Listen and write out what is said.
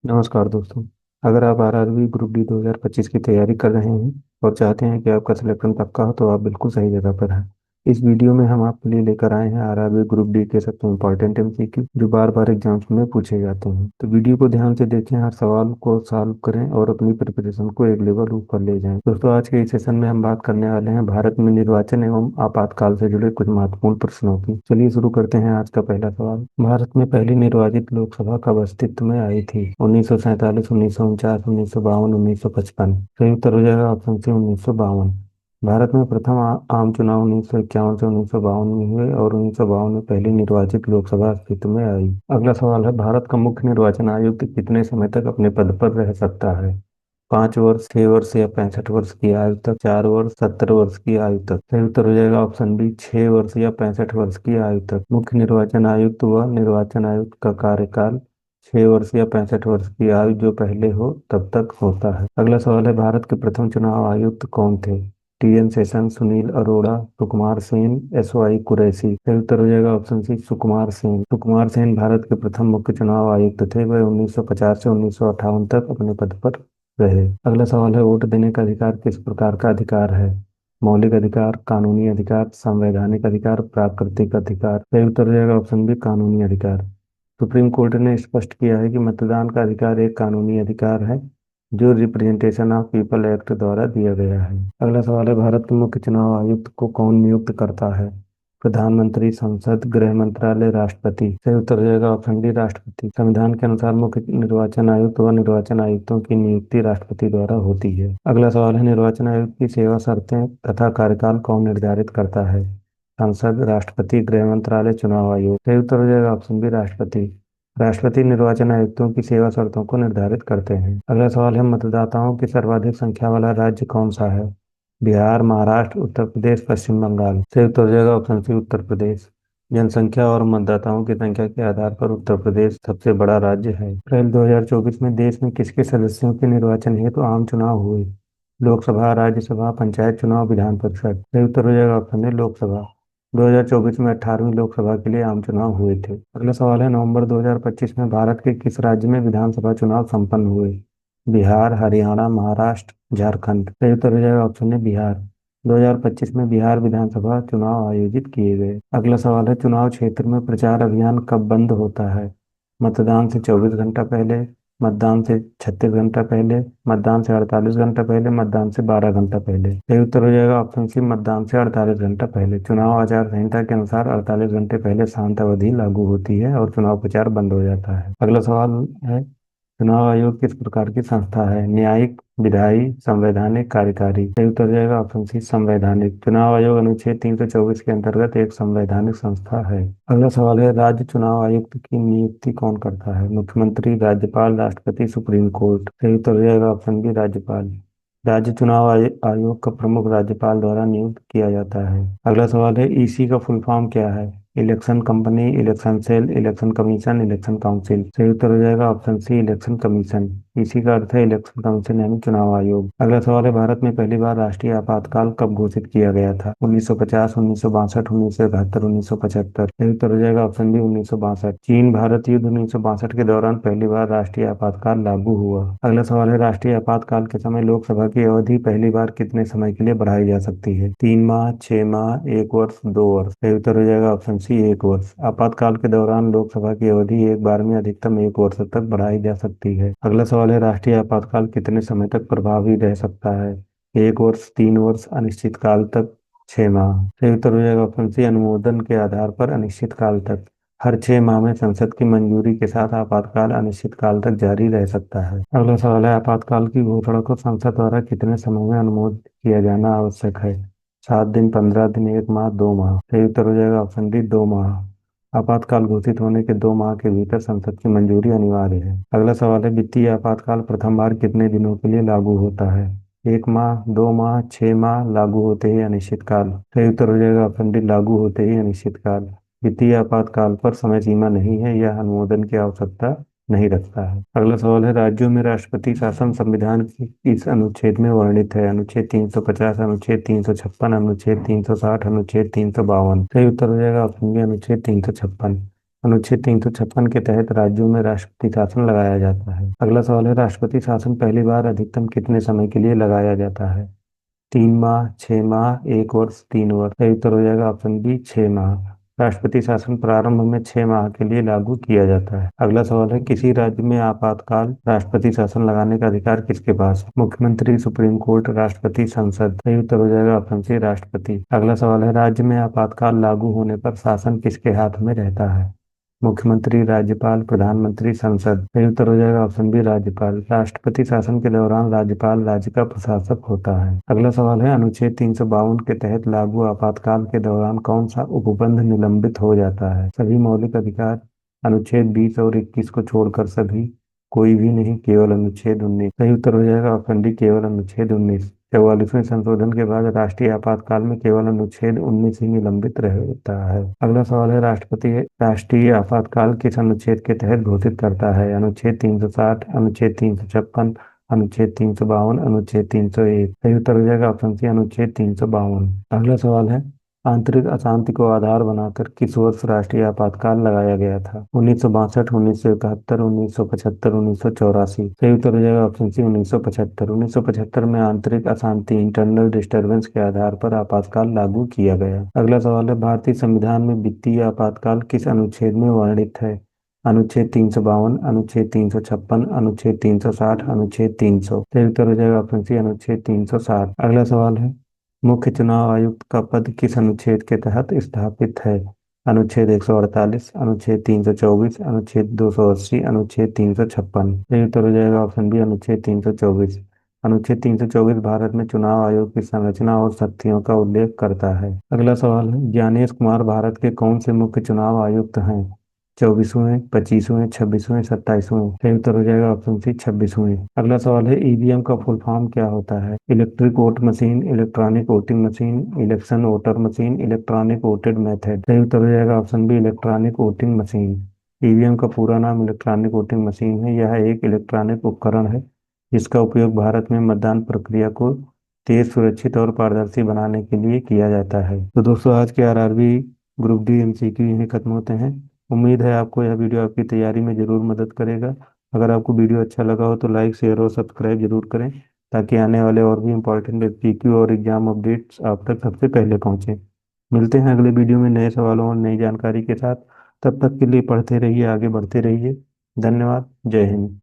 नमस्कार दोस्तों। अगर आप आरआरबी ग्रुप डी 2025 की तैयारी कर रहे हैं और चाहते हैं कि आपका सिलेक्शन पक्का हो तो आप बिल्कुल सही जगह पर हैं। इस वीडियो में हम आपके लिए लेकर आए हैं आरआरबी ग्रुप डी के सबसे इम्पोर्टेंट एमसीक्यू जो बार बार एग्जाम्स में पूछे जाते हैं। तो वीडियो को ध्यान से देखें, हर सवाल को सॉल्व करें और अपनी प्रिपरेशन को एक लेवल ऊपर ले जाएं। दोस्तों, आज के इस सेशन में हम बात करने वाले हैं भारत में निर्वाचन एवं आपातकाल से जुड़े कुछ महत्वपूर्ण प्रश्नों की। चलिए शुरू करते हैं। आज का पहला सवाल, भारत में पहली निर्वाचित लोकसभा कब अस्तित्व में आई थी? 1947, 1949, 1952, 1955। सही उत्तर हो जाएगा ऑप्शन सी, 1952। भारत में प्रथम आम चुनाव 1951 से 1952 में हुए और 1952 में पहली निर्वाचित लोकसभा अस्तित्व में आई। अगला सवाल है, भारत का मुख्य निर्वाचन आयुक्त कितने समय तक अपने पद पर रह सकता है? 5 वर्ष, 6 वर्ष या 65 वर्ष की आयु तक, 4 वर्ष, 70 वर्ष की आयु तक। सही उत्तर हो जाएगा ऑप्शन बी, 6 वर्ष या 65 वर्ष की आयु तक। मुख्य निर्वाचन आयुक्त व निर्वाचन आयुक्त का कार्यकाल 6 वर्ष या 65 वर्ष की आयु जो पहले हो तब तक होता है। अगला सवाल है, भारत के प्रथम चुनाव आयुक्त कौन थे? TN Seshan, Sunil Arora, Sukumar Sen, SY Qureshi. सही उत्तर हो जाएगा ऑप्शन सी, सुकुमार सेन। सुकुमार सेन भारत के प्रथम मुख्य चुनाव आयुक्त थे। वह 1950 से 1958 तक अपने पद पर रहे। अगला सवाल है, वोट देने का अधिकार किस प्रकार का अधिकार है? मौलिक अधिकार, कानूनी अधिकार, संवैधानिक अधिकार, प्राकृतिक अधिकार। सही उत्तर हो जाएगा ऑप्शन बी, कानूनी अधिकार। सुप्रीम कोर्ट ने स्पष्ट किया है कि मतदान का अधिकार एक कानूनी अधिकार है जो रिप्रेजेंटेशन ऑफ पीपल एक्ट द्वारा दिया गया है। अगला सवाल है, भारत के मुख्य चुनाव आयुक्त को कौन नियुक्त करता है? प्रधानमंत्री, संसद, गृह मंत्रालय, राष्ट्रपति। सही उत्तर हो जाएगा ऑप्शन डी, राष्ट्रपति। संविधान के अनुसार मुख्य निर्वाचन आयुक्त व निर्वाचन आयुक्तों की नियुक्ति राष्ट्रपति द्वारा होती है। अगला सवाल है, निर्वाचन आयुक्त की सेवा शर्तें तथा कार्यकाल कौन निर्धारित करता है? संसद, राष्ट्रपति, गृह मंत्रालय, चुनाव आयोग। सही उत्तर हो जाएगा ऑप्शन बी, राष्ट्रपति। राष्ट्रपति निर्वाचन आयुक्तों की सेवा शर्तों को निर्धारित करते हैं। अगला सवाल है, मतदाताओं की सर्वाधिक संख्या वाला राज्य कौन सा है? बिहार, महाराष्ट्र, उत्तर प्रदेश, पश्चिम बंगाल। सही उत्तर हो जाएगा ऑप्शन सी, उत्तर प्रदेश। जनसंख्या और मतदाताओं की संख्या के आधार पर उत्तर प्रदेश सबसे बड़ा राज्य है। अप्रैल 2024 में देश में किसके सदस्यों के निर्वाचन हेतु आम चुनाव हुए? लोकसभा, राज्यसभा, पंचायत चुनाव, विधान परिषद। सही उत्तर हो जाएगा ऑप्शन ए, लोकसभा। 2024 में 18वीं लोकसभा के लिए आम चुनाव हुए थे। अगला सवाल है, नवंबर 2025 में भारत के किस राज्य में विधानसभा चुनाव संपन्न हुए? बिहार, हरियाणा, महाराष्ट्र, झारखंड। सही उत्तर हो जाएगा ऑप्शन है, बिहार। 2025 में बिहार विधानसभा चुनाव आयोजित किए गए। अगला सवाल है, चुनाव क्षेत्र में प्रचार अभियान कब बंद होता है? मतदान से 24 घंटा पहले, मतदान से 36 घंटा पहले, मतदान से 48 घंटा पहले, मतदान से 12 घंटा पहले। सही उत्तर हो जाएगा ऑप्शन सी, मतदान से 48 घंटा पहले। चुनाव आचार संहिता के अनुसार 48 घंटे पहले शांत अवधि लागू होती है और चुनाव प्रचार बंद हो जाता है। अगला सवाल है, चुनाव आयोग किस प्रकार की संस्था है? न्यायिक, विधायी, संवैधानिक, कार्यकारी। सही उत्तर हो जाएगा ऑप्शन सी, संवैधानिक। चुनाव आयोग अनुच्छेद 324 के अंतर्गत एक संवैधानिक संस्था है। अगला सवाल है, राज्य चुनाव आयुक्त की नियुक्ति कौन करता है? मुख्यमंत्री, राज्यपाल, राष्ट्रपति, सुप्रीम कोर्ट। सही उत्तर हो जाएगा ऑप्शन बी, राज्यपाल। राज्य चुनाव आयोग का प्रमुख राज्यपाल द्वारा नियुक्त किया जाता है। अगला सवाल है, ईसी का फुल फॉर्म क्या है? Election company, election cell, election commission, election council. सही उत्तर हो जाएगा ऑप्शन सी, इलेक्शन कमीशन। इसी का अर्थ है इलेक्शन कमीशन यानी चुनाव आयोग। अगला सवाल है, भारत में पहली बार राष्ट्रीय आपातकाल कब घोषित किया गया था? 1950, 1962, 1971, 1975। सही उत्तर हो जाएगा ऑप्शन बी, 1962। चीन भारत युद्ध 1962 के दौरान पहली बार राष्ट्रीय आपातकाल लागू हुआ। अगला सवाल है, राष्ट्रीय आपातकाल के समय लोकसभा की अवधि पहली बार कितने समय के लिए बढ़ाई जा सकती है? 3 माह, 6 माह, 1 वर्ष, 2 वर्ष। सही उत्तर हो जाएगा ऑप्शन सी, 1 वर्ष। आपातकाल के दौरान लोकसभा की अवधि एक बार में अधिकतम 1 वर्ष तक बढ़ाई जा सकती है। अगला सवाल है, राष्ट्रीय आपातकाल कितने समय तक प्रभावी रह सकता है? 1 वर्ष, 3 वर्ष, अनिश्चित काल तक, 6 माह। सही उत्तर हो जाएगा ऑप्शन सी, अनुमोदन के आधार पर अनिश्चित काल तक। हर 6 माह में संसद की मंजूरी के साथ आपातकाल अनिश्चित काल तक जारी रह सकता है। अगला सवाल है, आपातकाल की घोषणा को संसद द्वारा कितने समय में अनुमोदित किया जाना आवश्यक है? 7 दिन, 15 दिन, 1 माह, 2 माह। सही उत्तर हो जाएगा ऑप्शन डी, 2 माह। आपातकाल घोषित होने के 2 माह के भीतर संसद की मंजूरी अनिवार्य है। अगला सवाल है, वित्तीय आपातकाल प्रथम बार कितने दिनों के लिए लागू होता है? 1 माह, 2 माह, 6 माह, लागू होते ही अनिश्चितकाल। सही उत्तर हो जाएगा ऑप्शन डी, लागू होते ही अनिश्चितकाल। वित्तीय आपातकाल पर समय सीमा नहीं है, यह अनुमोदन की आवश्यकता नहीं रखता है। अगला सवाल है, राज्यों में राष्ट्रपति शासन संविधान की इस अनुच्छेद में वर्णित है? अनुच्छेद 350, अनुच्छेद 356, अनुच्छेद 360, अनुच्छेद 352। सही उत्तर हो जाएगा ऑप्शन बी, अनुच्छेद 356। अनुच्छेद 356 के तहत राज्यों में राष्ट्रपति शासन लगाया जाता है। अगला सवाल है, राष्ट्रपति शासन पहली बार अधिकतम कितने समय के लिए लगाया जाता है? 3 माह, 6 माह, 1 वर्ष, 3 वर्ष। सही उत्तर हो जाएगा ऑप्शन बी, 6 माह। राष्ट्रपति शासन प्रारंभ में 6 माह के लिए लागू किया जाता है। अगला सवाल है, किसी राज्य में आपातकाल राष्ट्रपति शासन लगाने का अधिकार किसके पास है? मुख्यमंत्री, सुप्रीम कोर्ट, राष्ट्रपति, संसद। सही उत्तर हो जाएगा ऑप्शन सी, राष्ट्रपति। अगला सवाल है, राज्य में आपातकाल लागू होने पर शासन किसके हाथ में रहता है? मुख्यमंत्री, राज्यपाल, प्रधानमंत्री, संसद। सही उत्तर हो जाएगा ऑप्शन बी, राज्यपाल। राष्ट्रपति शासन के दौरान राज्यपाल राज्य का प्रशासक होता है। अगला सवाल है, अनुच्छेद 352 के तहत लागू आपातकाल के दौरान कौन सा उपबंध निलंबित हो जाता है? सभी मौलिक अधिकार, अनुच्छेद 20 और 21 को छोड़कर सभी, कोई भी नहीं, केवल अनुच्छेद 19। सही उत्तर हो जाएगा ऑप्शन डी, केवल अनुच्छेद 19। 44वें संशोधन के बाद राष्ट्रीय आपातकाल में केवल अनुच्छेद 19 ही निलंबित रहता है। अगला सवाल है, राष्ट्रपति राष्ट्रीय आपातकाल किस अनुच्छेद के तहत घोषित करता है? अनुच्छेद 360, अनुच्छेद 356, अनुच्छेद 352, अनुच्छेद 301। सही उत्तर हो जाएगा ऑप्शन सी, अनुच्छेद 352। अगला सवाल है, आंतरिक अशांति को आधार बनाकर किस वर्ष राष्ट्रीय आपातकाल लगाया गया था? 1962, 1971, 1975, 1984। सही उत्तर हो जाएगा ऑप्शन सी, 1975। 1975 में आंतरिक अशांति, इंटरनल डिस्टरबेंस के आधार पर आपातकाल लागू किया गया। अगला सवाल है, भारतीय संविधान में वित्तीय आपातकाल किस अनुच्छेद में वर्णित है? अनुच्छेद 352, अनुच्छेद 356, अनुच्छेद 360, अनुच्छेद 300। सही उत्तर हो जाएगा ऑप्शन सी, अनुच्छेद 360। अगला सवाल है, मुख्य चुनाव आयुक्त का पद किस अनुच्छेद के तहत स्थापित है? अनुच्छेद 148, अनुच्छेद 324, अनुच्छेद 280, अनुच्छेद 356। सही उत्तर हो जाएगा ऑप्शन बी, अनुच्छेद 324। अनुच्छेद 324 भारत में चुनाव आयोग की संरचना और शक्तियों का उल्लेख करता है। अगला सवाल है, ज्ञानेश कुमार भारत के कौन से मुख्य चुनाव आयुक्त हैं? 24वें, 25वें, 26वें, 27वें। सही उत्तर हो जाएगा ऑप्शन सी, 26वें। अगला सवाल है, ईवीएम का फुल फॉर्म क्या होता है? Electric vote machine, electronic voting machine, election voter machine, electronic voted method. सही उत्तर हो जाएगा option B, electronic voting machine. EVM का पूरा नाम इलेक्ट्रॉनिक वोटिंग मशीन है। यह एक इलेक्ट्रॉनिक उपकरण है जिसका उपयोग भारत में मतदान प्रक्रिया को तेज, सुरक्षित और पारदर्शी बनाने के लिए किया जाता है। तो दोस्तों, आज के आरआरबी ग्रुप डी एमसीक्यू यहीं खत्म होते हैं। उम्मीद है आपको यह वीडियो आपकी तैयारी में जरूर मदद करेगा। अगर आपको वीडियो अच्छा लगा हो तो लाइक, शेयर और सब्सक्राइब जरूर करें, ताकि आने वाले और भी इंपॉर्टेंट एमसीक्यू और एग्जाम अपडेट्स आप तक सबसे पहले पहुंचे। मिलते हैं अगले वीडियो में नए सवालों और नई जानकारी के साथ। तब तक के लिए पढ़ते रहिए, आगे बढ़ते रहिए। धन्यवाद। जय हिंद।